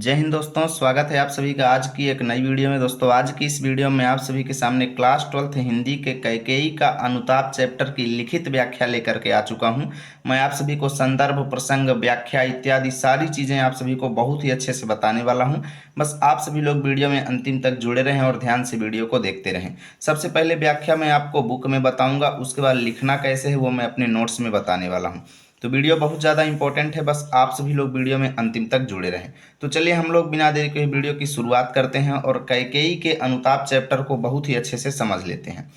जय हिंद दोस्तों, स्वागत है आप सभी का आज की एक नई वीडियो में। दोस्तों आज की इस वीडियो में आप सभी के सामने क्लास 12th हिंदी के कैकेयी का अनुताप चैप्टर की लिखित व्याख्या लेकर के आ चुका हूं। मैं आप सभी को संदर्भ, प्रसंग, व्याख्या इत्यादि सारी चीज़ें आप सभी को बहुत ही अच्छे से बताने वाला हूं। बस आप सभी लोग वीडियो में अंतिम तक जुड़े रहें और ध्यान से वीडियो को देखते रहें। सबसे पहले व्याख्या मैं आपको बुक में बताऊँगा, उसके बाद लिखना कैसे है वो मैं अपने नोट्स में बताने वाला हूँ। तो वीडियो बहुत ज़्यादा इंपॉर्टेंट है, बस आप सभी लोग वीडियो में अंतिम तक जुड़े रहें। तो चलिए हम लोग बिना देरी के वीडियो की शुरुआत करते हैं और कैकेयी के अनुताप चैप्टर को बहुत ही अच्छे से समझ लेते हैं।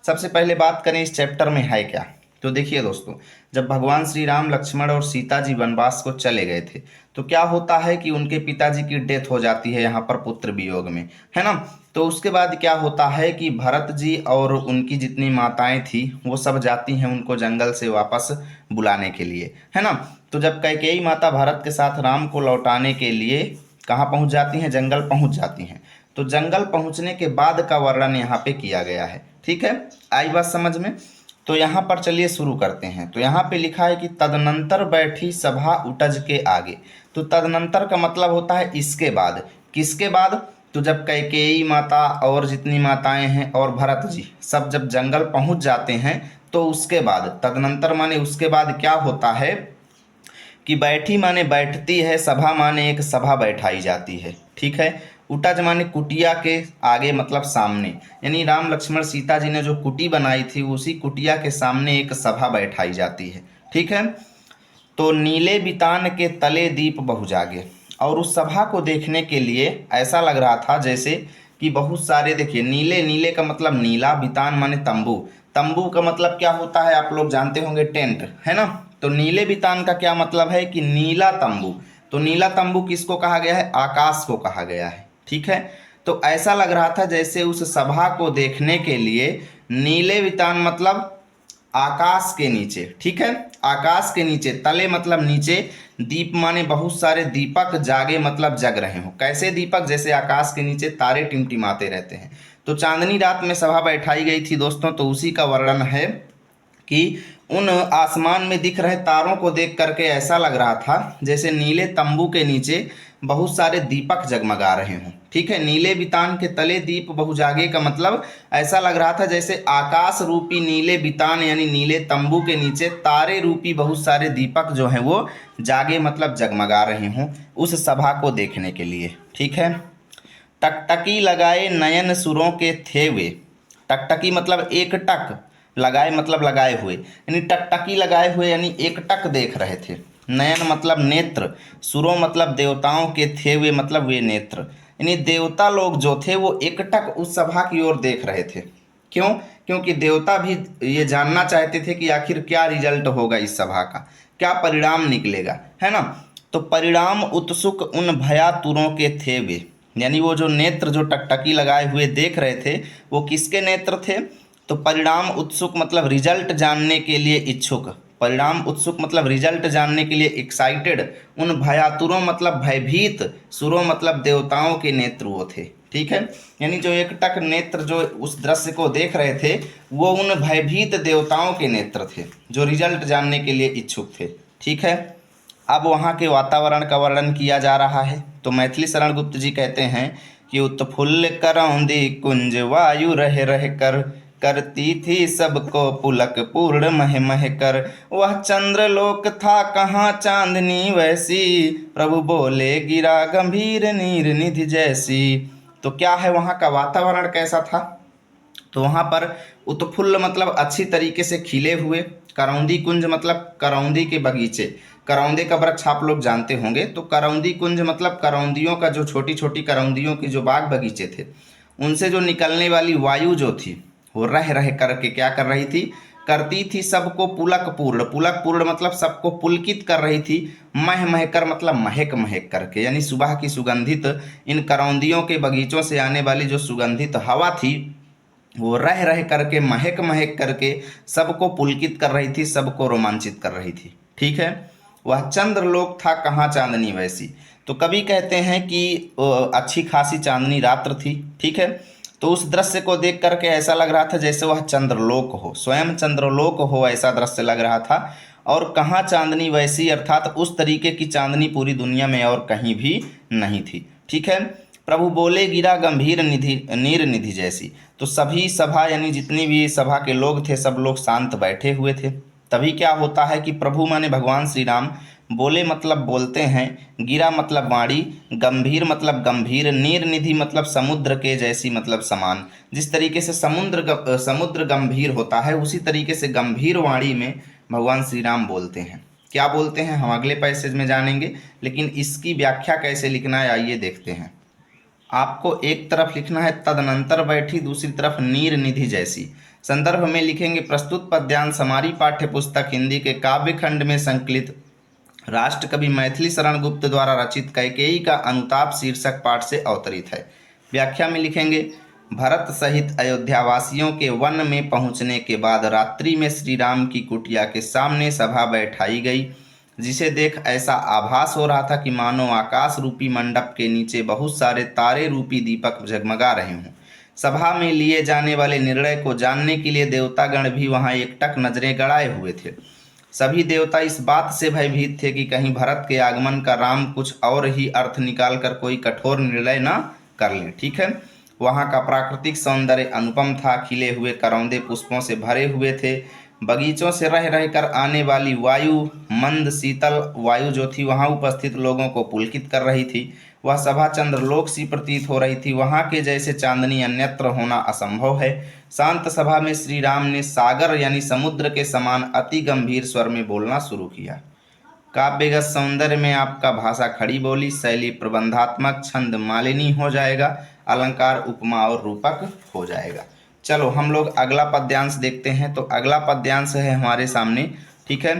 सबसे पहले बात करें इस चैप्टर में है क्या। तो देखिए दोस्तों, जब भगवान श्री राम, लक्ष्मण और सीता जी वनवास को चले गए थे तो क्या होता है कि उनके पिताजी की डेथ हो जाती है यहाँ पर पुत्र वियोग में, है ना। तो उसके बाद क्या होता है कि भरत जी और उनकी जितनी माताएं थी वो सब जाती हैं उनको जंगल से वापस बुलाने के लिए, है ना। तो जब कैकेयी माता भरत के साथ राम को लौटाने के लिए कहाँ पहुँच जाती हैं, जंगल पहुँच जाती हैं। तो जंगल पहुँचने के बाद का वर्णन यहाँ पे किया गया है। ठीक है, आई बात समझ में। तो यहाँ पर चलिए शुरू करते हैं। तो यहाँ पे लिखा है कि तदनंतर बैठी सभा उटज के आगे। तो तदनंतर का मतलब होता है इसके बाद। किसके बाद? तो जब कैकेयी माता और जितनी माताएं हैं और भरत जी सब जब जंगल पहुंच जाते हैं तो उसके बाद, तदनंतर माने उसके बाद क्या होता है कि बैठी माने बैठती है, सभा माने एक सभा बैठाई जाती है। ठीक है, उटज माने कुटिया के आगे मतलब सामने, यानी राम लक्ष्मण सीता जी ने जो कुटी बनाई थी उसी कुटिया के सामने एक सभा बैठाई जाती है। ठीक है, तो नीले बितान के तले दीप बहु जागे। और उस सभा को देखने के लिए ऐसा लग रहा था जैसे कि बहुत सारे, देखिए नीले, नीले का मतलब नीला, बितान माने तंबू, तंबू का मतलब क्या होता है आप लोग जानते होंगे, टेंट, है ना। तो नीले बितान का क्या मतलब है कि नीला तंबू। तो नीला तंबू किसको कहा गया है? आकाश को कहा गया है। ठीक है, तो ऐसा लग रहा था जैसे उस सभा को देखने के लिए नीले बितान मतलब आकाश के नीचे, ठीक है, आकाश के नीचे, तले मतलब नीचे, दीप माने बहुत सारे दीपक, जागे मतलब जग रहे हो। कैसे दीपक? जैसे आकाश के नीचे तारे टिमटिमाते रहते हैं। तो चांदनी रात में सभा बैठाई गई थी दोस्तों, तो उसी का वर्णन है कि उन आसमान में दिख रहे तारों को देख करके ऐसा लग रहा था जैसे नीले तंबू के नीचे बहुत सारे दीपक जगमगा रहे हों। ठीक है, नीले बितान के तले दीप बहुजागे का मतलब ऐसा लग रहा था जैसे आकाश रूपी नीले बितान यानी नीले तंबू के नीचे तारे रूपी बहुत सारे दीपक जो हैं वो जागे मतलब जगमगा रहे हों उस सभा को देखने के लिए। ठीक है, टकटकी लगाए नयन सुरों के थे वे। टकटकी मतलब एक टक, लगाए मतलब लगाए हुए, यानी टकटकी लगाए हुए यानी एक टक देख रहे थे। नयन मतलब नेत्र, सुरों मतलब देवताओं के थे वे मतलब वे नेत्र, यानी देवता लोग जो थे वो एकटक उस सभा की ओर देख रहे थे। क्यों? क्योंकि देवता भी ये जानना चाहते थे कि आखिर क्या रिजल्ट होगा इस सभा का, क्या परिणाम निकलेगा, है ना। तो परिणाम उत्सुक उन भयातुरों के थे वे, यानी वो जो नेत्र जो टकटकी लगाए हुए देख रहे थे वो किसके नेत्र थे? तो परिणाम उत्सुक मतलब रिजल्ट जानने के लिए इच्छुक, परिणाम उत्सुक मतलब रिजल्ट जानने के लिए एक्साइटेड, उन भयातुरों मतलब भयभीत, सुरों मतलब देवताओं के नेत्र वो थे। ठीक है, यानी जो एकटक नेत्र जो उस दृश्य को देख रहे थे वो उन भयभीत देवताओं के नेत्र थे जो रिजल्ट जानने के लिए इच्छुक थे। ठीक है, अब वहाँ के वातावरण का वर्णन किया जा रहा है। तो मैथिली शरण गुप्त जी कहते हैं कि उत्फुल्ल करौंदी कुंज वायु रह रह कर, करती थी सबको पुलक पूर्ण मह मह कर। वह चंद्रलोक था कहाँ चांदनी वैसी, प्रभु बोले गिरा गंभीर नीर निधि जैसी। तो क्या है वहाँ का वातावरण कैसा था? तो वहाँ पर उत्फुल्ल मतलब अच्छी तरीके से खिले हुए, करौंदी कुंज मतलब करौंदी के बगीचे, करौंदे का वृक्ष आप लोग जानते होंगे। तो करौंदी कुंज मतलब करौंदियों का जो छोटी छोटी करौंदियों की जो बाग बगीचे थे उनसे जो निकलने वाली वायु जो थी वो रह रह करके क्या कर रही थी? करती थी सबको पुलक पूर्ण, पुलक पूर्ण मतलब सबको पुलकित कर रही थी। मह महकर मतलब महक महक करके, यानी सुबह की सुगंधित इन करौंदियों के बगीचों से आने वाली जो सुगंधित हवा थी वो रह रह करके महक महक करके सबको पुलकित कर रही थी, सबको रोमांचित कर रही थी। ठीक है, वह चंद्रलोक था कहाँ चांदनी वैसी। तो कवि कहते हैं कि अच्छी खासी चांदनी रात्र थी। ठीक है, तो उस दृश्य को देख करके ऐसा लग रहा था जैसे वह चंद्रलोक हो, स्वयं चंद्रलोक हो, ऐसा दृश्य लग रहा था। और कहाँ चांदनी वैसी, अर्थात उस तरीके की चांदनी पूरी दुनिया में और कहीं भी नहीं थी। ठीक है। प्रभु बोले गिरा गंभीर निधि नीर निधि जैसी। तो सभी सभा यानी जितनी भी सभा के लोग थे सब लोग शांत बैठे हुए थे। तभी क्या होता है कि प्रभु माने भगवान श्री राम बोले मतलब बोलते हैं, गिरा मतलब वाणी, गंभीर मतलब गंभीर, नीर निधि मतलब समुद्र के जैसी मतलब समान। जिस तरीके से समुद्र गंभीर होता है उसी तरीके से गंभीर वाणी में भगवान श्री राम बोलते हैं। क्या बोलते हैं हम अगले पैसेज में जानेंगे, लेकिन इसकी व्याख्या कैसे लिखना है आइए देखते हैं। आपको एक तरफ लिखना है तदनंतर बैठी, दूसरी तरफ नीर निधि जैसी। संदर्भ में लिखेंगे प्रस्तुत पद्यांश हमारी पाठ्य पुस्तक हिंदी के काव्य खंड में संकलित राष्ट्रकवि मैथिली शरण गुप्त द्वारा रचित कैकेयी का अनुताप शीर्षक पाठ से अवतरित है। व्याख्या में लिखेंगे भरत सहित अयोध्यावासियों के वन में पहुंचने के बाद रात्रि में श्री राम की कुटिया के सामने सभा बैठाई गई, जिसे देख ऐसा आभास हो रहा था कि मानो आकाश रूपी मंडप के नीचे बहुत सारे तारे रूपी दीपक जगमगा रहे हों। सभा में लिए जाने वाले निर्णय को जानने के लिए देवतागण भी वहां एकटक नजरें गड़ाए हुए थे। सभी देवता इस बात से भयभीत थे कि कहीं भरत के आगमन का राम कुछ और ही अर्थ निकालकर कोई कठोर निर्णय न कर लें। ठीक है। वहाँ का प्राकृतिक सौंदर्य अनुपम था, खिले हुए करौंदे पुष्पों से भरे हुए थे, बगीचों से रह रहकर आने वाली वायु, मंद शीतल वायु जो थी वहाँ उपस्थित लोगों को पुलकित कर रही थी। वह सभा चंद्रलोक सी प्रतीत हो रही थी। वहाँ के जैसे चांदनी अन्यत्र होना असंभव है। शांत सभा में श्री राम ने सागर यानी समुद्र के समान अति गंभीर स्वर में बोलना शुरू किया। काव्यगत सौंदर्य में आपका भाषा खड़ी बोली, शैली प्रबंधात्मक, छंद मालिनी हो जाएगा, अलंकार उपमा और रूपक हो जाएगा। चलो हम लोग अगला पद्यांश देखते हैं। तो अगला पद्यांश है हमारे सामने। ठीक है।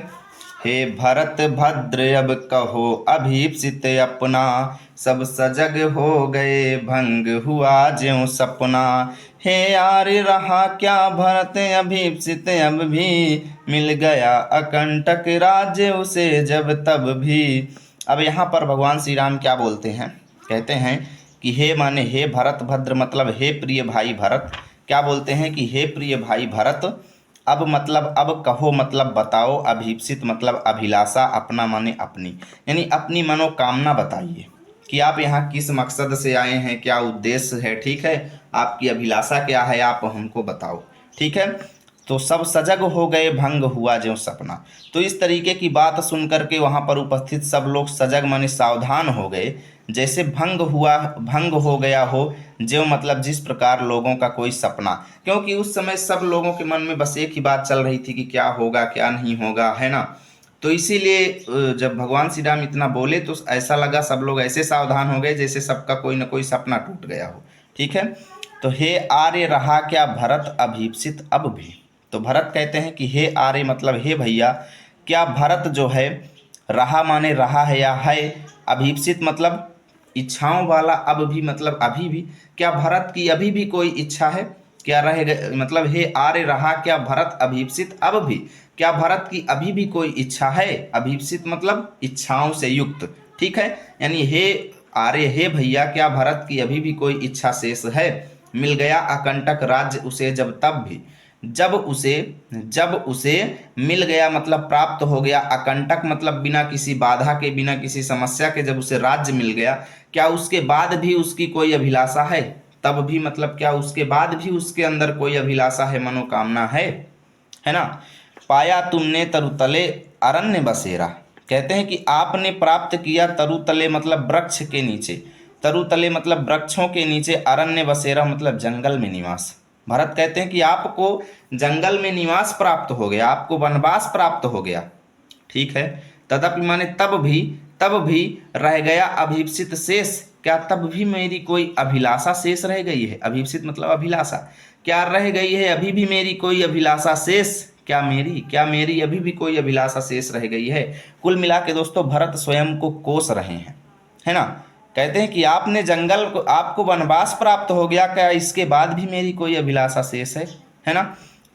हे भरत भद्र अब कहो अभीप्सित अपना, सब सजग हो गए भंग हुआ ज्यों सपना। हे यार रहा क्या भरत अभीप्सित अब भी, मिल गया अकंटक राज्य उसे जब तब भी। अब यहाँ पर भगवान श्री राम क्या बोलते हैं, कहते हैं कि हे माने हे भरत, भद्र मतलब हे प्रिय भाई भरत। क्या बोलते हैं कि हे प्रिय भाई भरत, अब मतलब अब कहो मतलब बताओ, अभीप्सित मतलब अभिलाषा, अपना माने अपनी, यानी अपनी मनोकामना बताइए कि आप यहाँ किस मकसद से आए हैं, क्या उद्देश्य है। ठीक है। आपकी अभिलाषा क्या है आप हमको बताओ। ठीक है। तो सब सजग हो गए भंग हुआ ज्यों सपना। तो इस तरीके की बात सुन करके वहाँ पर उपस्थित सब लोग सजग माने सावधान हो गए, जैसे भंग हो गया हो, जो मतलब जिस प्रकार लोगों का कोई सपना। क्योंकि उस समय सब लोगों के मन में बस एक ही बात चल रही थी कि क्या होगा क्या नहीं होगा, है ना। तो इसीलिए जब भगवान श्री राम इतना बोले तो ऐसा लगा, सब लोग ऐसे सावधान हो गए जैसे सबका कोई ना कोई सपना टूट गया हो। ठीक है। तो हे आर्य रहा क्या भरत अभीप्सित अब भी। तो भरत कहते हैं कि हे आर्य मतलब हे भैया, क्या भरत जो है, रहा माने रहा है या है, अभीप्सित मतलब इच्छाओं वाला, अब भी मतलब अभी भी, क्या भरत की अभी भी कोई इच्छा है, क्या रहे मतलब हे आर्य रहा क्या भरत अभीप्सित अब भी, क्या भरत की अभी भी कोई इच्छा है। अभीप्सित मतलब इच्छाओं से युक्त। ठीक है। यानी हे आर्य हे भैया, क्या भरत की अभी भी कोई इच्छा शेष है। मिल गया अकंटक राज्य उसे जब तब भी, जब उसे मिल गया मतलब प्राप्त हो गया, अकंटक मतलब बिना किसी बाधा के, बिना किसी समस्या के जब उसे राज्य मिल गया, क्या उसके बाद भी उसकी कोई अभिलाषा है। तब भी मतलब क्या उसके बाद भी उसके अंदर कोई अभिलाषा है, मनोकामना है ना। पाया तुमने तरुतले अरण्य बसेरा। कहते हैं कि आपने प्राप्त किया तरुतले मतलब वृक्ष के नीचे, तरुतले मतलब वृक्षों के नीचे, अरण्य बसेरा मतलब जंगल में निवास। भरत कहते हैं कि आपको जंगल में निवास प्राप्त हो गया, आपको वनवास प्राप्त हो गया। ठीक है। तदपि माने तब भी रह गया अभीप्सित शेष। क्या तब भी मेरी कोई अभिलाषा शेष रह गई है। अभीप्सित मतलब अभिलाषा, क्या रह गई है अभी भी मेरी कोई अभिलाषा शेष। क्या मेरी अभी भी कोई अभिलाषा शेष रह गई है। कुल मिला के दोस्तों भरत स्वयं को कोस रहे हैं, है ना। कहते हैं कि आपने जंगल को, आपको वनवास प्राप्त हो गया, क्या इसके बाद भी मेरी कोई अभिलाषा शेष है ना।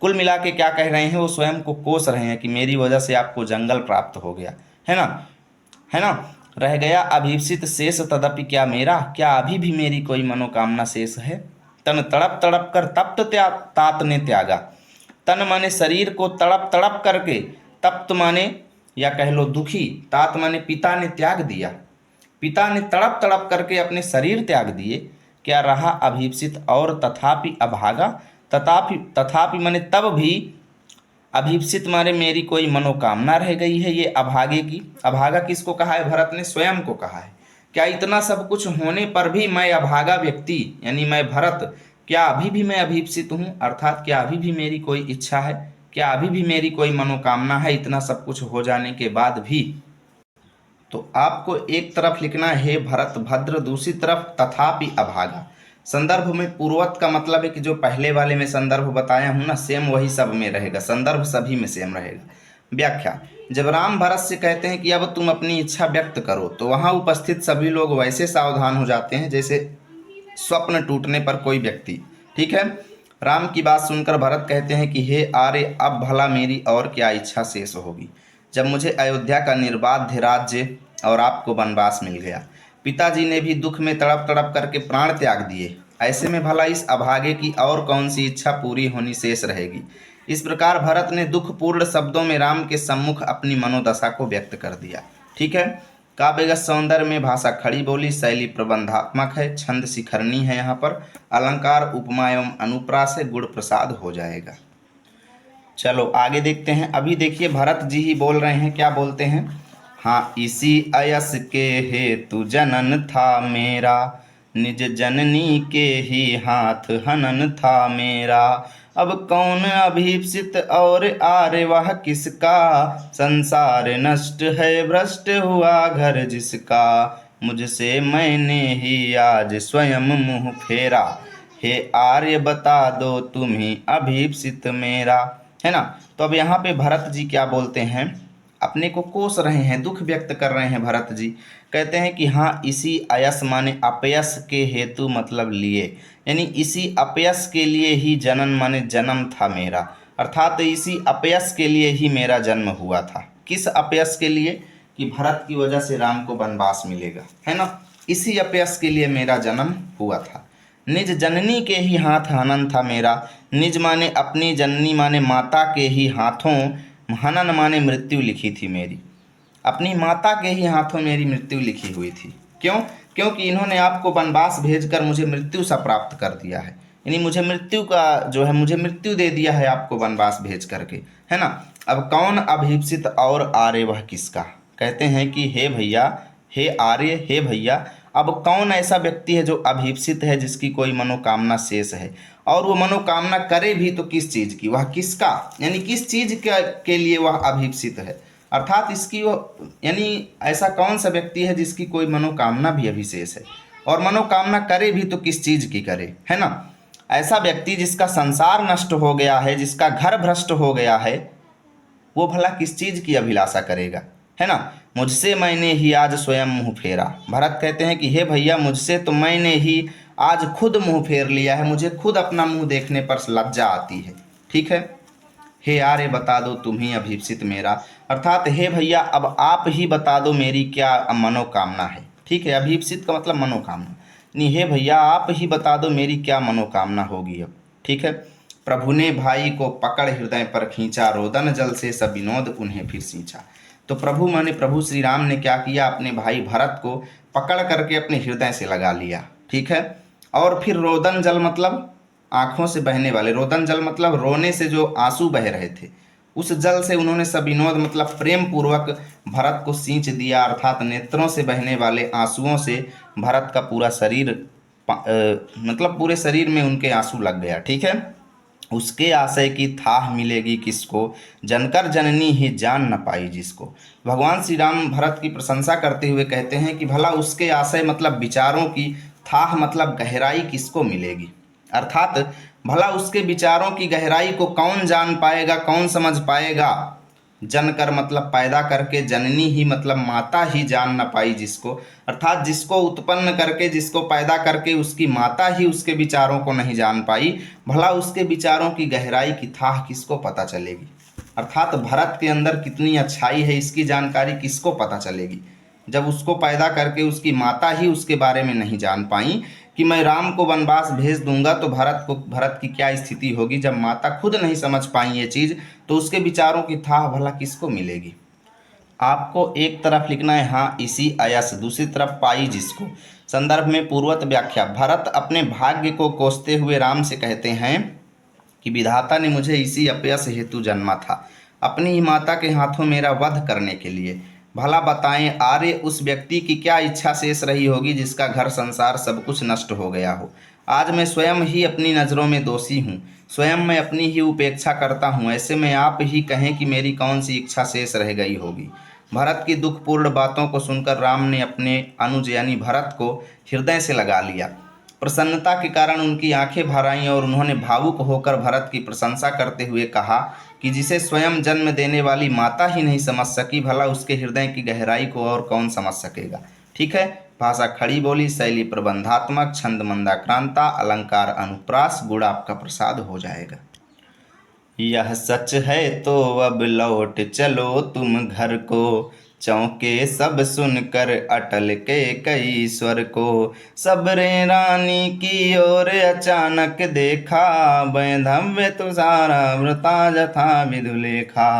कुल मिला के क्या कह रहे हैं, वो स्वयं को कोस रहे हैं कि मेरी वजह से आपको जंगल प्राप्त हो गया, है ना। रह गया अभीप्सित शेष तदपि क्या मेरा, क्या अभी भी मेरी कोई मनोकामना शेष है। तन तड़प तड़प कर तप्त तात ने त्यागा। तन माने शरीर को तड़प तड़प करके तप्त माने या कह लो दुखी, तात माने पिता ने त्याग दिया, पिता ने तड़प तड़प करके अपने शरीर त्याग दिए, क्या रहा अभीप्सित और तथापि अभागा, तथापि तथापि माने तब भी, अभीप्सित माने मेरी कोई मनोकामना रह गई है। ये अभागे की, अभागा किसको कहा है? भरत ने स्वयं को कहा है। क्या इतना सब कुछ होने पर भी मैं अभागा व्यक्ति यानी मैं भरत, क्या अभी भी मैं अभीप्सित हूँ? अर्थात क्या अभी भी मेरी कोई इच्छा है? क्या अभी भी मेरी कोई मनोकामना है इतना सब कुछ हो जाने के बाद भी? तो आपको एक तरफ लिखना है हे भरत भद्र, दूसरी तरफ तथापि अभागा। संदर्भ में पूर्वत का मतलब है कि जो पहले वाले में संदर्भ बताया हूं ना, सेम वही सब में रहेगा, संदर्भ सभी में सेम रहेगा। व्याख्या, जब राम भरत से कहते हैं कि अब तुम अपनी इच्छा व्यक्त करो, तो वहां उपस्थित सभी लोग वैसे सावधान हो जाते हैं जैसे स्वप्न टूटने पर कोई व्यक्ति। ठीक है। राम की बात सुनकर भरत कहते हैं कि हे आर्य, अब भला मेरी और क्या इच्छा शेष होगी, जब मुझे अयोध्या का निर्बाध राज्य और आपको वनवास मिल गया। पिताजी ने भी दुख में तड़प तड़प करके प्राण त्याग दिए, ऐसे में भला इस अभागे की और कौन सी इच्छा पूरी होनी शेष रहेगी। इस प्रकार भरत ने दुखपूर्ण शब्दों में राम के सम्मुख अपनी मनोदशा को व्यक्त कर दिया। ठीक है। काव्यगत सौंदर्य में भाषा खड़ी बोली, शैली प्रबंधात्मक है, छंद शिखरणी है, यहाँ पर अलंकार उपमा एवं अनुप्रास है, गुण प्रसाद हो जाएगा। चलो आगे देखते हैं। अभी देखिए भरत जी ही बोल रहे हैं, क्या बोलते हैं? हाँ, इसी अयस के हेतु जनन था मेरा, निज जननी के ही हाथ हनन था मेरा। अब कौन अभीप्सित और आर्य वह किसका, संसार नष्ट है भ्रष्ट हुआ घर जिसका। मुझसे मैंने ही आज स्वयं मुँह फेरा, हे आर्य बता दो तुम ही अभीप्सित मेरा। है ना। तो अब यहाँ पे भरत जी क्या बोलते हैं? अपने को कोस रहे हैं, दुख व्यक्त कर रहे हैं भरत जी। कहते हैं कि हाँ, इसी अयस माने अपयस के हेतु मतलब लिए, यानी इसी अपयस के लिए ही जनन माने जन्म था मेरा, अर्थात इसी अपयस के लिए ही मेरा जन्म हुआ था। किस अपयस के लिए? कि भरत की वजह से राम को वनवास मिलेगा, है ना। इसी अपयस के लिए मेरा जन्म हुआ था। निज जननी के ही हाथ हनन था मेरा, निज माने अपनी, जननी माने माता के ही हाथों, हनन माने मृत्यु लिखी थी मेरी, अपनी माता के ही हाथों मेरी मृत्यु लिखी हुई थी। क्यों? क्योंकि इन्होंने आपको वनवास भेजकर मुझे मृत्यु सा प्राप्त कर दिया है, यानी मुझे मृत्यु का जो है, मुझे मृत्यु दे दिया है आपको वनवास भेज करके, है ना। अब कौन अभीप्सित और आर्य वह किसका? कहते हैं कि हे भैया, हे आर्य, हे भैया, अब कौन ऐसा व्यक्ति है जो अभीप्सित है, जिसकी कोई मनोकामना शेष है, और वो मनोकामना करे भी तो किस चीज़ की, वह किसका, यानी किस चीज़ के लिए वह अभीप्सित है, अर्थात इसकी वो, यानी ऐसा कौन सा व्यक्ति है जिसकी कोई मनोकामना भी अभी शेष है, और मनोकामना करे भी तो किस चीज़ की करे, है ना। ऐसा व्यक्ति जिसका संसार नष्ट हो गया है, जिसका घर भ्रष्ट हो गया है, वो भला किस चीज़ की अभिलाषा करेगा, है ना। मुझसे मैंने ही आज स्वयं मुँह फेरा। भरत कहते हैं कि हे भैया, मुझसे तो मैंने ही आज खुद मुँह फेर लिया है, मुझे खुद अपना मुँह देखने पर लज्जा आती है। ठीक है। हे आर्य बता दो तुम ही अभीप्सित मेरा, अर्थात हे भैया अब आप ही बता दो मेरी क्या मनोकामना है। ठीक है। अभीप्सित का मतलब मनोकामना, नहीं, हे भैया आप ही बता दो मेरी क्या मनोकामना होगी अब। ठीक है। प्रभु ने भाई को पकड़ हृदय पर खींचा, रोदन जल से सब विनोद उन्हें फिर सींचा। तो प्रभु माने प्रभु श्री राम ने क्या किया? अपने भाई भरत को पकड़ करके अपने हृदय से लगा लिया। ठीक है। और फिर रोदन जल मतलब आंखों से बहने वाले, रोदन जल मतलब रोने से जो आंसू बह रहे थे, उस जल से उन्होंने सब विनोद मतलब प्रेम पूर्वक भरत को सींच दिया, अर्थात नेत्रों से बहने वाले आंसुओं से भरत का पूरा शरीर मतलब पूरे शरीर में उनके आंसू लग गया। ठीक है। उसके आशय की थाह मिलेगी किसको, जनकर जननी ही जान न पाई जिसको। भगवान श्री राम भरत की प्रशंसा करते हुए कहते हैं कि भला उसके आशय मतलब विचारों की, थाह मतलब गहराई किसको मिलेगी, अर्थात भला उसके विचारों की गहराई को कौन जान पाएगा, कौन समझ पाएगा। जनकर मतलब पैदा करके, जननी ही मतलब माता ही जान न पाई जिसको, अर्थात जिसको उत्पन्न करके, जिसको पैदा करके उसकी माता ही उसके विचारों को नहीं जान पाई, भला उसके विचारों की गहराई की थाह किसको पता चलेगी, अर्थात भरत के अंदर कितनी अच्छाई है इसकी जानकारी किसको पता चलेगी, जब उसको पैदा करके उसकी माता ही उसके बारे में नहीं जान पाई कि कि मैं राम को वनवास भेज दूंगा तो भरत की क्या स्थिति होगी। जब माता खुद नहीं समझ पाई ये चीज़ तो उसके विचारों की थाह भला किसको मिलेगी। आपको एक तरफ लिखना है हाँ इसी अयस, दूसरी तरफ पाई जिसको। संदर्भ में पूर्वत व्याख्या। भरत अपने भाग्य को कोसते हुए राम से कहते हैं कि विधाता ने मुझे इसी अपयस हेतु जन्मा था, अपनी ही माता के हाथों मेरा वध करने के लिए। भला बताएं आर्य उस व्यक्ति की क्या इच्छा शेष रही होगी जिसका घर संसार सब कुछ नष्ट हो गया हो। आज मैं स्वयं ही अपनी नज़रों में दोषी हूँ, स्वयं मैं अपनी ही उपेक्षा करता हूँ। ऐसे में आप ही कहें कि मेरी कौन सी इच्छा शेष रह गई होगी। भरत की दुखपूर्ण बातों को सुनकर राम ने अपने अनुज यानी भरत को हृदय से लगा लिया। प्रसन्नता के कारण उनकी आंखें भर आईं और उन्होंने भावुक होकर भरत की प्रशंसा करते हुए कहा कि जिसे स्वयं जन्म देने वाली माता ही नहीं समझ सकी, भला उसके हृदय की गहराई को और कौन समझ सकेगा। ठीक है। भाषा खड़ी बोली, शैली प्रबंधात्मक, छंद मंदाक्रांता, अलंकार अनुप्रास, गुण आपका प्रसाद हो जाएगा। यह सच है तो अब लौट चलो तुम घर को, चौंके सब सुनकर अटल के कई स्वर को। सबरे रानी की ओर अचानक देखा, वैधव्य तुषारा व्रता जथा विधुलेखा।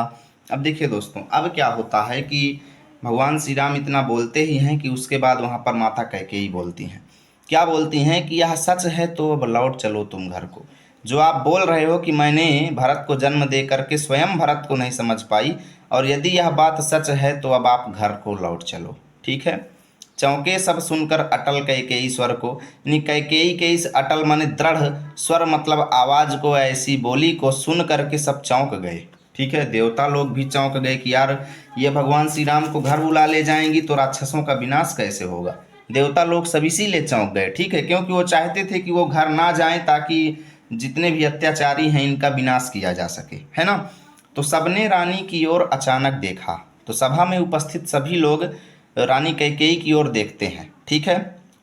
अब देखिए दोस्तों, अब क्या होता है कि भगवान श्री राम इतना बोलते ही हैं कि उसके बाद वहाँ पर माता कैकेयी बोलती हैं। क्या बोलती हैं कि यह सच है तो अब लौट चलो तुम घर को। जो आप बोल रहे हो कि मैंने भरत को जन्म दे करके स्वयं भरत को नहीं समझ पाई, और यदि यह बात सच है तो अब आप घर को लौट चलो। ठीक है। चौंके सब सुनकर अटल कैकेयी स्वर को, यानी कैकेयी के इस अटल माने दृढ़ स्वर मतलब आवाज को, ऐसी बोली को सुन करके सब चौंक गए। ठीक है। देवता लोग भी चौंक गए कि यार ये भगवान श्री राम को घर बुला ले जाएंगी तो राक्षसों का विनाश कैसे होगा। देवता लोग सब इसीलिए चौंक गए। ठीक है। क्योंकि वो चाहते थे कि वो घर ना जाएं ताकि जितने भी अत्याचारी हैं इनका विनाश किया जा सके, है ना। तो सबने रानी की ओर अचानक देखा, तो सभा में उपस्थित सभी लोग रानी कैकेयी की ओर देखते हैं। ठीक है।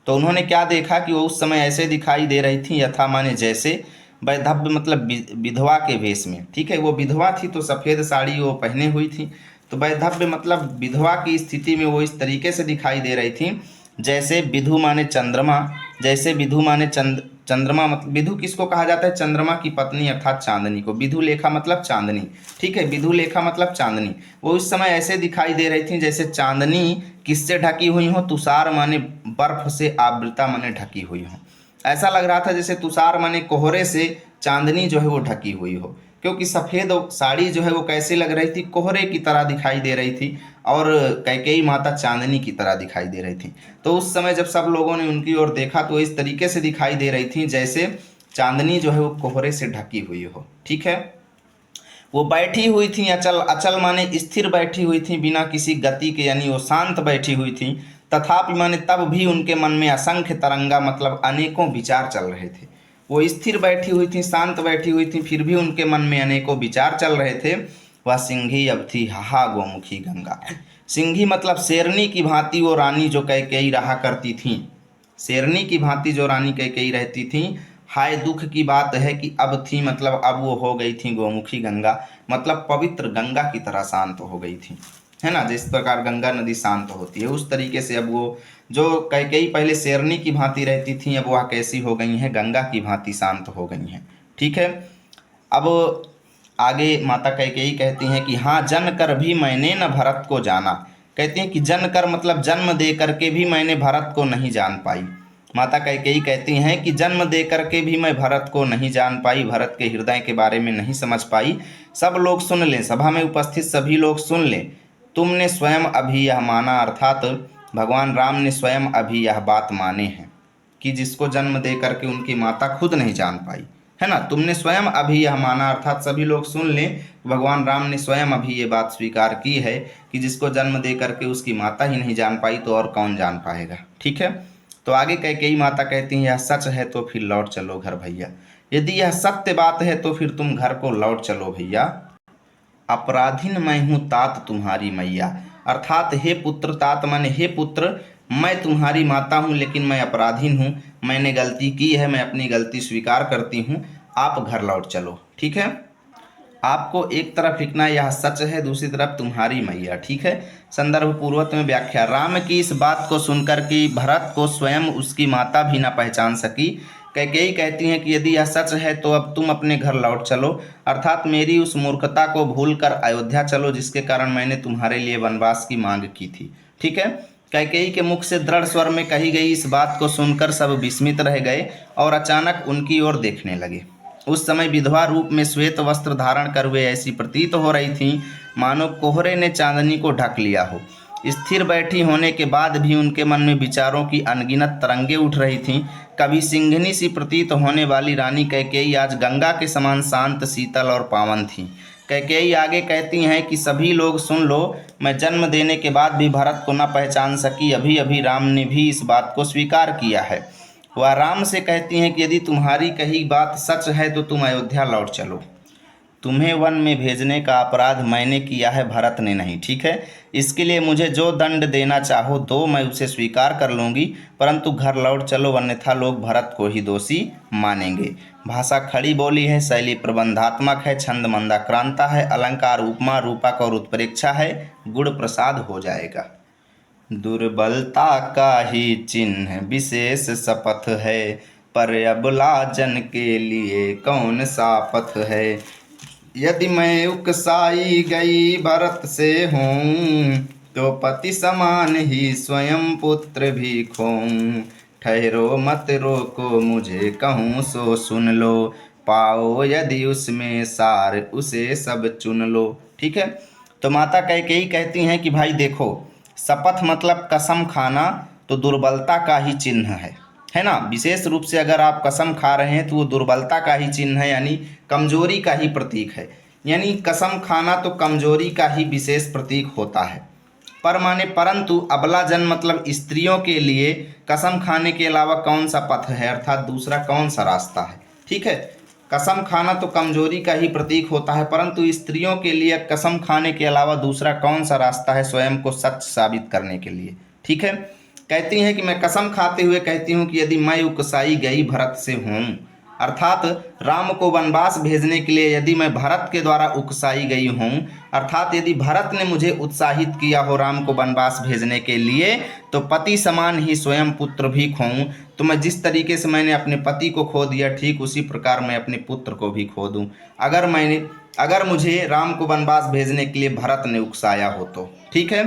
तो उन्होंने क्या देखा कि वो उस समय ऐसे दिखाई दे रही थी यथा माने जैसे, वैधव्य मतलब विधवा के वेश में। ठीक है। वो विधवा थी तो सफ़ेद साड़ी वो पहने हुई थी, तो वैधव्य मतलब विधवा की स्थिति में वो इस तरीके से दिखाई दे रही थी जैसे विधु माने चंद्रमा, जैसे विधु माने चंद्रमा मतलब विधु किसको कहा जाता है, चंद्रमा की पत्नी अर्थात चांदनी को। विधु लेखा मतलब चांदनी। ठीक है। विधु लेखा मतलब चांदनी। वो इस समय ऐसे दिखाई दे रही थी जैसे चांदनी किससे ढकी हुई हो, तुषार माने बर्फ से आवृता माने ढकी हुई हो। ऐसा लग रहा था जैसे तुषार माने कोहरे से चांदनी जो है वो ढकी हुई हो, क्योंकि सफ़ेद साड़ी जो है वो कैसे लग रही थी, कोहरे की तरह दिखाई दे रही थी, और कैकेयी माता चांदनी की तरह दिखाई दे रही थी। तो उस समय जब सब लोगों ने उनकी ओर देखा तो इस तरीके से दिखाई दे रही थी जैसे चांदनी जो है वो कोहरे से ढकी हुई हो। ठीक है। वो बैठी हुई थी अचल, अचल माने स्थिर बैठी हुई थी बिना किसी गति के, यानी वो शांत बैठी हुई थी। तथापि माने तब भी उनके मन में असंख्य तरंगा मतलब अनेकों विचार चल रहे थे। वो स्थिर बैठी हुई थी, शांत बैठी हुई थी, फिर भी उनके मन में अनेकों विचार चल रहे थे। वह सिंही अब थी हाहा गोमुखी गंगा। सिंही मतलब शेरनी की भांति वो रानी जो कैकेयी रहा करती थी, शेरनी की भांति जो रानी कैकेयी रहती थी। हाय दुख की बात है कि अब थी मतलब अब वो हो गई थी गोमुखी गंगा, मतलब पवित्र गंगा की तरह शांत हो गई थी, है ना। जिस प्रकार गंगा नदी शांत होती है उस तरीके से अब वो जो कैकेयी पहले शेरनी की भांति रहती थी अब वह कैसी हो गई हैं, गंगा की भांति शांत हो गई हैं। ठीक है। अब आगे माता कैकेयी कहती हैं कि हाँ जन कर भी मैंने न भरत को जाना। कहती हैं कि जन कर मतलब जन्म दे करके भी मैंने भरत को नहीं जान पाई। माता कैकेयी कहती हैं कि जन्म दे करके भी मैं भरत को नहीं जान पाई, भरत के हृदय के बारे में नहीं समझ पाई। सब लोग सुन लें, सभा में उपस्थित सभी लोग सुन लें, तुमने स्वयं अभी यह माना, अर्थात भगवान राम ने स्वयं अभी यह बात माने हैं कि जिसको जन्म दे करके उनकी माता खुद नहीं जान पाई, है ना। तुमने स्वयं अभी यह माना, अर्थात सभी लोग सुन लें, भगवान राम ने स्वयं अभी ये बात स्वीकार की है कि जिसको जन्म दे करके उसकी माता ही नहीं जान पाई तो और कौन जान पाएगा। ठीक है। तो आगे कैकेयी माता कहती हैं यह सच है तो फिर लौट चलो घर भैया। यदि यह सत्य बात है तो फिर तुम घर को लौट चलो भैया। अपराधीन मैं हूँ तात तुम्हारी मैया, अर्थात हे पुत्र, तात माने हे पुत्र, मैं तुम्हारी माता हूँ लेकिन मैं अपराधीन हूँ, मैंने गलती की है, मैं अपनी गलती स्वीकार करती हूँ, आप घर लौट चलो। ठीक है। आपको एक तरफ लिखना यह सच है, दूसरी तरफ तुम्हारी मैया। ठीक है। संदर्भ पूर्वक में व्याख्या। राम की इस बात को सुनकर कि भरत को स्वयं उसकी माता भी न पहचान सकी, कैकेयी कहती हैं कि यदि यह सच है तो अब तुम अपने घर लौट चलो, अर्थात मेरी उस मूर्खता को भूलकर अयोध्या चलो जिसके कारण मैंने तुम्हारे लिए वनवास की मांग की थी। ठीक है। कैकेयी के मुख से दृढ़ स्वर में कही गई इस बात को सुनकर सब विस्मित रह गए और अचानक उनकी ओर देखने लगे। उस समय विधवा रूप में श्वेत वस्त्र धारण कर वे ऐसी प्रतीत हो रही थीं मानो कोहरे ने चांदनी को ढक लिया हो। स्थिर बैठी होने के बाद भी उनके मन में विचारों की अनगिनत तरंगे उठ रही थीं। कभी सिंघनी सी प्रतीत होने वाली रानी कैकेयी आज गंगा के समान शांत, शीतल और पावन थीं। कैकेयी आगे कहती हैं कि सभी लोग सुन लो, मैं जन्म देने के बाद भी भरत को न पहचान सकी। अभी अभी राम ने भी इस बात को स्वीकार किया है। वह राम से कहती हैं कि यदि तुम्हारी कही बात सच है तो तुम अयोध्या लौट चलो। तुम्हें वन में भेजने का अपराध मैंने किया है, भरत ने नहीं। ठीक है। इसके लिए मुझे जो दंड देना चाहो दो, मैं उसे स्वीकार कर लूँगी, परंतु घर लौट चलो, अन्यथा लोग भरत को ही दोषी मानेंगे। भाषा खड़ी बोली है, शैली प्रबंधात्मक है, छंद मंदाक्रांता है, अलंकार उपमा रूपक और उत्प्रेक्षा है, गुण प्रसाद हो जाएगा। दुर्बलता का ही चिन्ह विशेष शपथ है, पर अबला जन के लिए कौन सा पथ है। यदि मैं उकसाई गई भरत से हूँ, तो पति समान ही स्वयं पुत्र भी खोऊं। ठहरो मत रोको मुझे कहूँ सो सुन लो, पाओ यदि उसमें सार उसे सब चुन लो। ठीक है। तो माता कैकेयी कहती हैं कि भाई देखो, शपथ मतलब कसम खाना तो दुर्बलता का ही चिन्ह है ना। विशेष रूप से अगर आप कसम खा रहे हैं तो वो दुर्बलता का ही चिन्ह है, यानी कमजोरी का ही प्रतीक है। यानी कसम खाना तो कमजोरी का ही विशेष प्रतीक होता है। पर माने परंतु अबला जन मतलब स्त्रियों के लिए कसम खाने के अलावा कौन सा पथ है, अर्थात दूसरा कौन सा रास्ता है। ठीक है। कसम खाना तो कमजोरी का ही प्रतीक होता है, परंतु स्त्रियों के लिए कसम खाने के अलावा दूसरा कौन सा रास्ता है स्वयं को सच साबित करने के लिए। ठीक है। कहती हैं कि मैं कसम खाते हुए कहती हूँ कि यदि मैं उकसाई गई भरत से हूँ, अर्थात राम को वनवास भेजने के लिए यदि मैं भरत के द्वारा उकसाई गई हूँ, अर्थात यदि भरत ने मुझे उत्साहित किया हो राम को वनवास भेजने के लिए, तो पति समान ही स्वयं पुत्र भी खोऊं। तो मैं जिस तरीके से मैंने अपने पति को खो दिया, ठीक उसी प्रकार मैं अपने पुत्र को भी खो दूं, अगर मुझे राम को वनवास भेजने के लिए भरत ने उकसाया हो तो। ठीक है।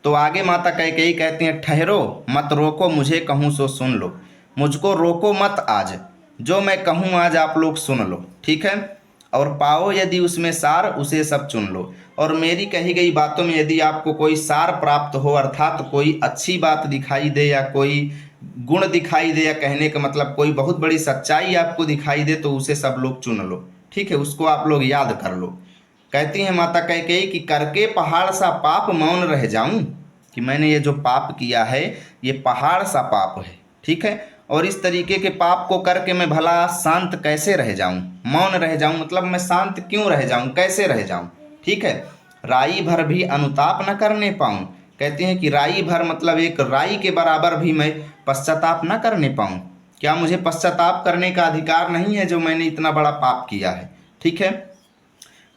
तो आगे माता कैकेयी कहती हैं, ठहरो मत रोको मुझे कहूँ सो सुन लो। मुझको रोको मत आज, जो मैं कहूँ आज आप लोग सुन लो। ठीक है। और पाओ यदि उसमें सार उसे सब चुन लो। और मेरी कही गई बातों में यदि आपको कोई सार प्राप्त हो, अर्थात कोई अच्छी बात दिखाई दे या कोई गुण दिखाई दे, या कहने का मतलब कोई बहुत बड़ी सच्चाई आपको दिखाई दे, तो उसे सब लोग चुन लो। ठीक है। उसको आप लोग याद कर लो। कहती हैं माता कैकेयी कि करके पहाड़ सा पाप मौन रह जाऊं, कि मैंने ये जो पाप किया है ये पहाड़ सा पाप है। ठीक है। और इस तरीके के पाप को करके मैं भला शांत कैसे रह जाऊं, मौन रह जाऊं, मतलब मैं शांत क्यों रह जाऊं, कैसे रह जाऊं। ठीक है। राई भर भी अनुताप न करने पाऊं। कहती हैं कि राई भर मतलब एक राई के बराबर भी मैं पश्चाताप न करने पाऊं। क्या मुझे पश्चाताप करने का अधिकार नहीं है जो मैंने इतना बड़ा पाप किया है। ठीक है।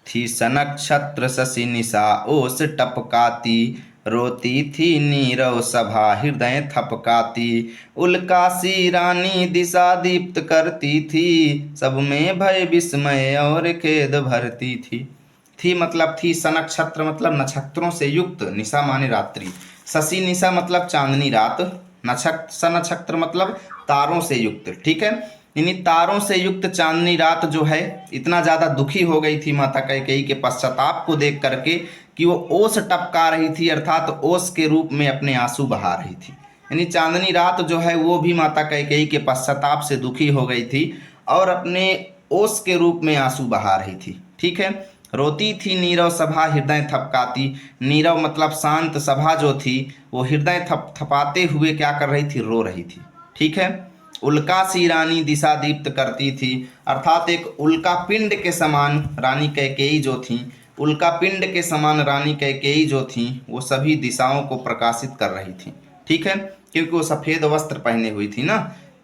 थी सनक्षत्र शशि निशा ओस टपकाती, रोती थी नीरव सभा हृदय थपकाती। उल्कासी रानी दिशा दीप्त करती थी, सब में भय विस्मय और खेद भरती थी मतलब थी, सनक्षत्र मतलब नक्षत्रों से युक्त, निशा माने रात्रि, शशि निशा मतलब चांदनी रात, नक्षत्र सनक्षत्र मतलब तारों से युक्त। ठीक है। यानी तारों से युक्त चांदनी रात जो है, इतना ज़्यादा दुखी हो गई थी माता कैकेयी के पश्चाताप को देख करके कि वो ओस टपका रही थी, अर्थात ओस के रूप में अपने आंसू बहा रही थी। यानी चांदनी रात जो है वो भी माता कैकेयी के पश्चाताप से दुखी हो गई थी और अपने ओस के रूप में आंसू बहा रही थी। ठीक है। रोती थी नीरव सभा हृदय थपकाती। नीरव मतलब शांत सभा जो थी वो हृदय थपाते हुए क्या कर रही थी, रो रही थी। ठीक है। उल्का सी रानी दिशा दीप्त करती थी, अर्थात एक उल्का पिंड के समान रानी कैकेयी जो थी, उल्का पिंड के समान रानी कैकेयी जो थी वो सभी दिशाओं को प्रकाशित कर रही थी। ठीक है। क्योंकि वो सफ़ेद वस्त्र पहने हुई थी ना,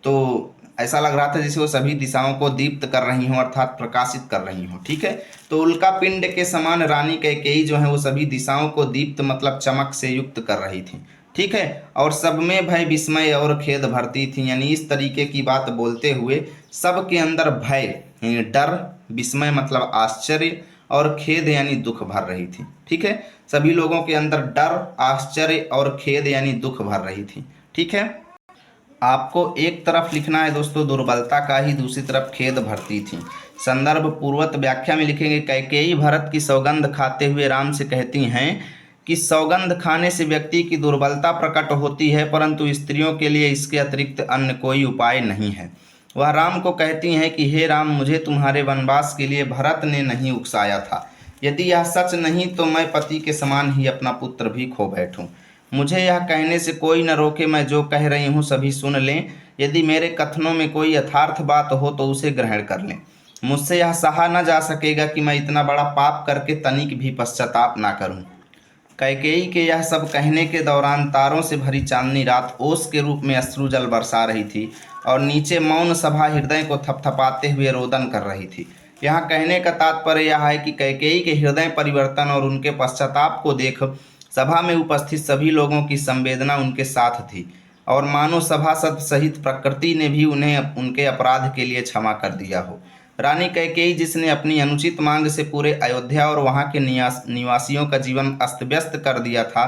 तो ऐसा लग रहा था जैसे वो सभी दिशाओं को दीप्त कर रही हों, अर्थात प्रकाशित कर रही हों। ठीक है, तो उल्का पिंड के समान रानी कैकेयी जो है वो सभी दिशाओं को दीप्त मतलब चमक से युक्त कर रही थी। ठीक है, और सब में भय, विस्मय और खेद भरती थी। यानी इस तरीके की बात बोलते हुए सबके अंदर भय यानी डर, विस्मय मतलब आश्चर्य, और खेद यानी दुख भर रही थी। ठीक है, सभी लोगों के अंदर डर, आश्चर्य और खेद यानी दुख भर रही थी। ठीक है, आपको एक तरफ लिखना है दोस्तों दुर्बलता का ही, दूसरी तरफ खेद भरती थी। संदर्भ पूर्वक व्याख्या में लिखेंगे, कैकेयी भरत की सौगंध खाते हुए राम से कहती हैं कि सौगंध खाने से व्यक्ति की दुर्बलता प्रकट होती है, परंतु स्त्रियों के लिए इसके अतिरिक्त अन्य कोई उपाय नहीं है। वह राम को कहती हैं कि हे राम, मुझे तुम्हारे वनवास के लिए भरत ने नहीं उकसाया था। यदि यह सच नहीं तो मैं पति के समान ही अपना पुत्र भी खो बैठूं। मुझे यह कहने से कोई न रोके, मैं जो कह रही हूँ सभी सुन लें। यदि मेरे कथनों में कोई यथार्थ बात हो तो उसे ग्रहण कर लें। मुझसे यह सहा न जा सकेगा कि मैं इतना बड़ा पाप करके तनिक भी पश्चाताप ना करूं। कैकेयी के यह सब कहने के दौरान तारों से भरी चांदनी रात ओस के रूप में अश्रुजल बरसा रही थी और नीचे मौन सभा हृदय को थपथपाते हुए रोदन कर रही थी। यहाँ कहने का तात्पर्य यह है कि कैकेयी के हृदय परिवर्तन और उनके पश्चाताप को देख सभा में उपस्थित सभी लोगों की संवेदना उनके साथ थी, और मानो सभासद सहित प्रकृति ने भी उन्हें उनके अपराध के लिए क्षमा कर दिया हो। रानी कैकेयी, जिसने अपनी अनुचित मांग से पूरे अयोध्या और वहां के निवासियों का जीवन अस्त व्यस्त कर दिया था,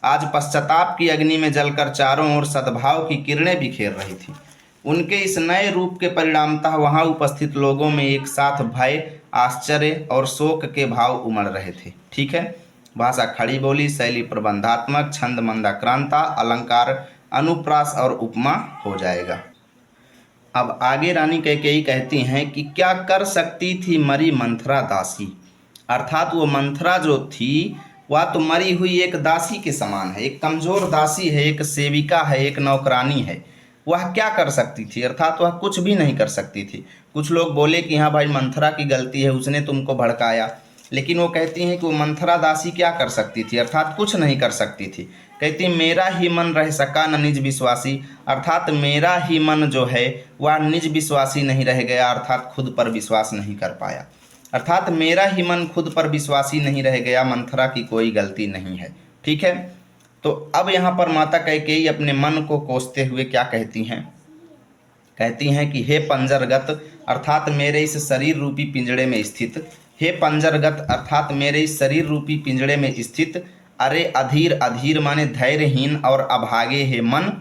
आज पश्चाताप की अग्नि में जलकर चारों ओर सद्भाव की किरणें बिखेर रही थी। उनके इस नए रूप के परिणामतः वहां उपस्थित लोगों में एक साथ भय, आश्चर्य और शोक के भाव उमड़ रहे थे। ठीक है, भाषा खड़ी बोली, शैली प्रबंधात्मक, छंद मंदाक्रांता, अलंकार अनुप्रास और उपमा हो जाएगा। अब आगे रानी कैकेयी कहती हैं कि क्या कर सकती थी मरी मंथरा दासी, अर्थात वो मंथरा जो थी वह तो मरी हुई एक दासी के समान है, एक कमजोर दासी है, एक सेविका है, एक नौकरानी है। वह क्या कर सकती थी, अर्थात वह कुछ भी नहीं कर सकती थी। कुछ लोग बोले कि हाँ भाई मंथरा की गलती है, उसने तुमको भड़काया, लेकिन वो कहती हैं कि वो मंथरा दासी क्या कर सकती थी, अर्थात कुछ नहीं कर सकती थी। कहती मेरा ही मन रह सका न निज विश्वासी, अर्थात मेरा ही मन जो है वह निज विश्वासी नहीं रह गया, अर्थात खुद पर विश्वास नहीं कर पाया। अर्थात मेरा ही मन खुद पर विश्वासी नहीं रह गया, मंथरा की कोई गलती नहीं है। ठीक है, तो अब यहाँ पर माता कैकेयी अपने मन को कोसते हुए क्या कहती हैं, कहती हैं कि हे पंजरगत, अर्थात मेरे इस शरीर रूपी पिंजड़े में स्थित, हे पंजरगत अर्थात मेरे इस शरीर रूपी पिंजड़े में स्थित, अरे अधीर, अधीर माने धैर्यहीन और अभागे हे मन।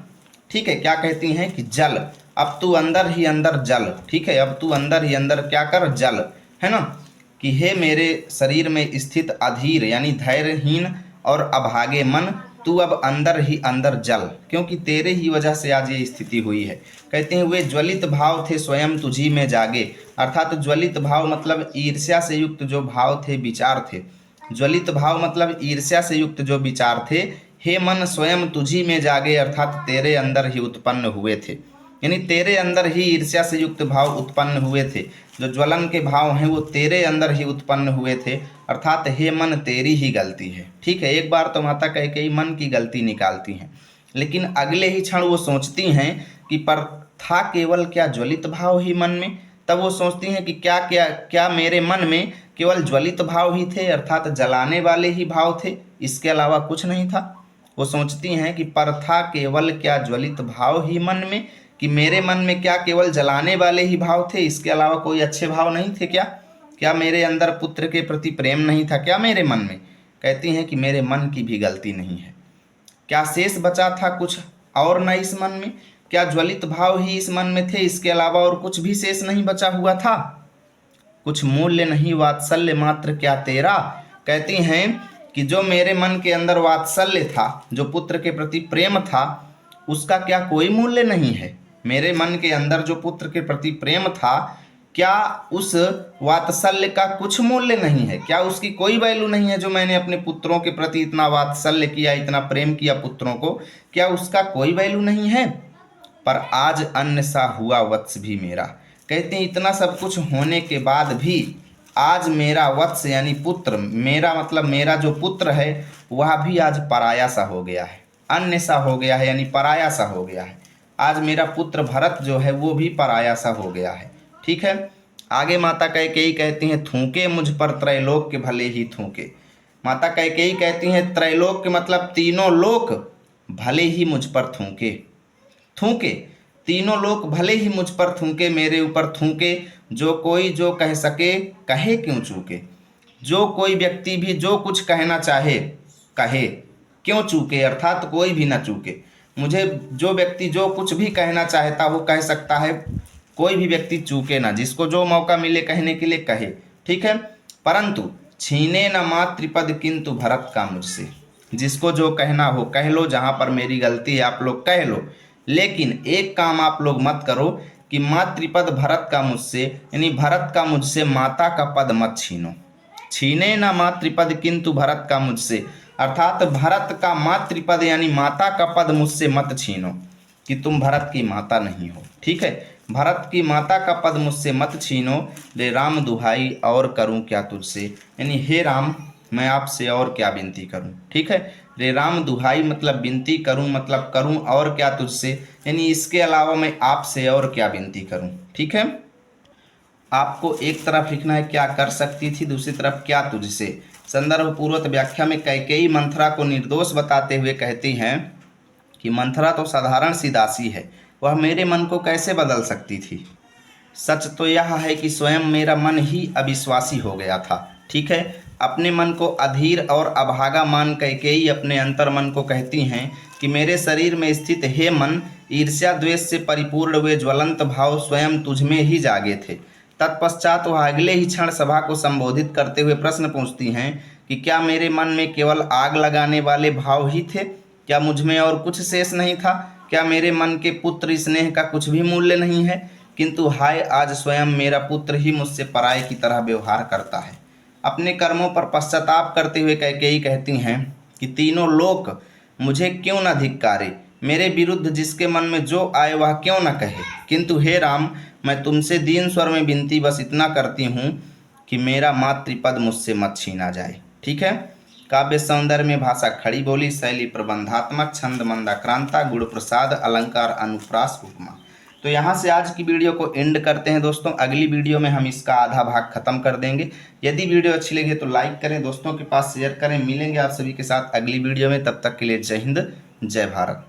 ठीक है, क्या कहती हैं कि जल, अब तू अंदर ही अंदर जल। ठीक है, अब तू अंदर ही अंदर क्या कर, जल, है ना, कि हे मेरे शरीर में स्थित अधीर यानी धैर्यहीन और अभागे मन, तू अब अंदर ही अंदर जल, क्योंकि तेरे ही वजह से आज ये स्थिति हुई है। कहते हैं वे ज्वलित भाव थे स्वयं तुझी में जागे, अर्थात ज्वलित भाव मतलब ईर्ष्या से युक्त जो भाव थे, विचार थे। ज्वलित भाव मतलब ईर्ष्या से युक्त जो विचार थे, हे मन स्वयं तुझी में जागे, अर्थात तेरे अंदर ही उत्पन्न हुए थे। यानी तेरे अंदर ही ईर्ष्या से युक्त भाव उत्पन्न हुए थे, जो ज्वलन के भाव हैं वो तेरे अंदर ही उत्पन्न हुए थे, अर्थात हे मन तेरी ही गलती है। ठीक है, एक बार तो माता कैकेयी मन की गलती निकालती हैं, लेकिन अगले ही क्षण वो सोचती हैं कि पर था केवल क्या ज्वलित भाव ही मन में। तब वो सोचती हैं कि क्या मेरे मन में केवल ज्वलित भाव ही थे, अर्थात जलाने वाले ही भाव थे, इसके अलावा कुछ नहीं था। वो सोचती हैं कि पर था केवल क्या ज्वलित भाव ही मन में, कि मेरे मन में क्या केवल जलाने वाले ही भाव थे, इसके अलावा कोई अच्छे भाव नहीं थे क्या? क्या मेरे अंदर पुत्र के प्रति प्रेम नहीं था क्या मेरे मन में? कहती हैं कि मेरे मन की भी गलती नहीं है। क्या शेष बचा था कुछ और न इस मन में? क्या ज्वलित भाव ही इस मन में थे, इसके अलावा और कुछ भी शेष नहीं बचा हुआ था? कुछ मूल्य नहीं वात्सल्य मात्र क्या तेरा? कहती हैं कि जो मेरे मन के अंदर वात्सल्य था, जो पुत्र के प्रति प्रेम था, उसका क्या कोई मूल्य नहीं है? मेरे मन के अंदर जो पुत्र के प्रति प्रेम था, क्या उस वात्सल्य का कुछ मूल्य नहीं है? क्या उसकी कोई वैल्यू नहीं है? जो मैंने अपने पुत्रों के प्रति इतना वात्सल्य किया, इतना प्रेम किया पुत्रों को, क्या उसका कोई वैल्यू नहीं है? पर आज अन्य सा हुआ वत्स भी मेरा। कहते हैं इतना सब कुछ होने के बाद भी आज मेरा वत्स यानी पुत्र, मेरा मतलब मेरा जो पुत्र है वह भी आज पराया सा हो गया है, अन्य सा हो गया है, यानी पराया सा हो गया है। आज मेरा पुत्र भरत जो है वो भी पराया सा हो गया है। ठीक है। आगे माता कैकेयी कहती हैं, थूके मुझ पर त्रैलोक के भले ही थूके। माता कैकेयी कहती हैं त्रैलोक के मतलब तीनों लोक भले ही मुझ पर थूके। थूके, तीनों लोक भले ही मुझ पर थूके, मेरे ऊपर थूके। जो कोई जो कह सके कहे क्यों चूके। जो कोई व्यक्ति भी जो कुछ कहना चाहे कहे क्यों चूके, अर्थात कोई भी ना चूके। मुझे जो व्यक्ति जो कुछ भी कहना चाहता वो कह सकता है, कोई भी व्यक्ति चूके ना, जिसको जो मौका मिले कहने के लिए कहे। ठीक है। परंतु छीने न मातृपद किंतु भरत का मुझसे। जिसको जो कहना हो कह लो, जहाँ पर मेरी गलती है आप लोग कह लो, लेकिन एक काम आप लोग मत करो कि मातृपद भरत का मुझसे, यानी भरत का मुझसे माता का पद मत छीनो। छीने न मातृपद किंतु भरत का मुझसे, अर्थात भरत का मातृपद यानी माता का पद मुझसे मत छीनो, कि तुम भरत की माता नहीं हो। ठीक है। भरत की माता का पद मुझसे मत छीनो। रे राम दुहाई और करूं क्या तुझसे, यानी हे राम मैं आपसे और क्या विनती करूं। ठीक है। रे राम दुहाई मतलब विनती करूं, मतलब करूं और क्या तुझसे, यानी इसके अलावा मैं आपसे और क्या विनती करूं। ठीक है। आपको एक तरफ लिखना है क्या कर सकती थी, दूसरी तरफ क्या तुझसे। संदर्भ पूर्वक व्याख्या में कैकेयी मंथरा को निर्दोष बताते हुए कहती हैं कि मंथरा तो साधारण सी दासी है, वह मेरे मन को कैसे बदल सकती थी। सच तो यह है कि स्वयं मेरा मन ही अविश्वासी हो गया था। ठीक है। अपने मन को अधीर और अभागा मान कैकेयी अपने अंतर मन को कहती हैं कि मेरे शरीर में स्थित हे मन, ईर्ष्या द्वेष से परिपूर्ण वे ज्वलंत भाव स्वयं तुझमें ही जागे थे। तत्पश्चात वह अगले ही क्षण सभा को संबोधित करते हुए प्रश्न पूछती हैं कि क्या मेरे मन में केवल आग लगाने वाले भाव ही थे, क्या मुझमें और कुछ शेष नहीं था, क्या मेरे मन के पुत्र स्नेह का कुछ भी मूल्य नहीं है। किंतु हाय, आज स्वयं मेरा पुत्र ही मुझसे पराये की तरह व्यवहार करता है। अपने कर्मों पर पश्चाताप करते हुए कैकेयी कहती हैं कि तीनों लोक मुझे क्यों न धिक्कारे, मेरे विरुद्ध जिसके मन में जो आए वह क्यों न कहे। किंतु हे राम, मैं तुमसे दीन स्वर में विनती बस इतना करती हूँ कि मेरा मातृपद मुझसे मत छीना जाए। ठीक है। काव्य सौंदर्य में भाषा खड़ी बोली, शैली प्रबंधात्मक, छंद मंदाक्रांता, गुण प्रसाद, अलंकार अनुप्रास उपमा। तो यहाँ से आज की वीडियो को एंड करते हैं दोस्तों। अगली वीडियो में हम इसका आधा भाग खत्म कर देंगे। यदि वीडियो अच्छी लगे तो लाइक करें, दोस्तों के पास शेयर करें। मिलेंगे आप सभी के साथ अगली वीडियो में, तब तक के लिए जय हिंद जय भारत।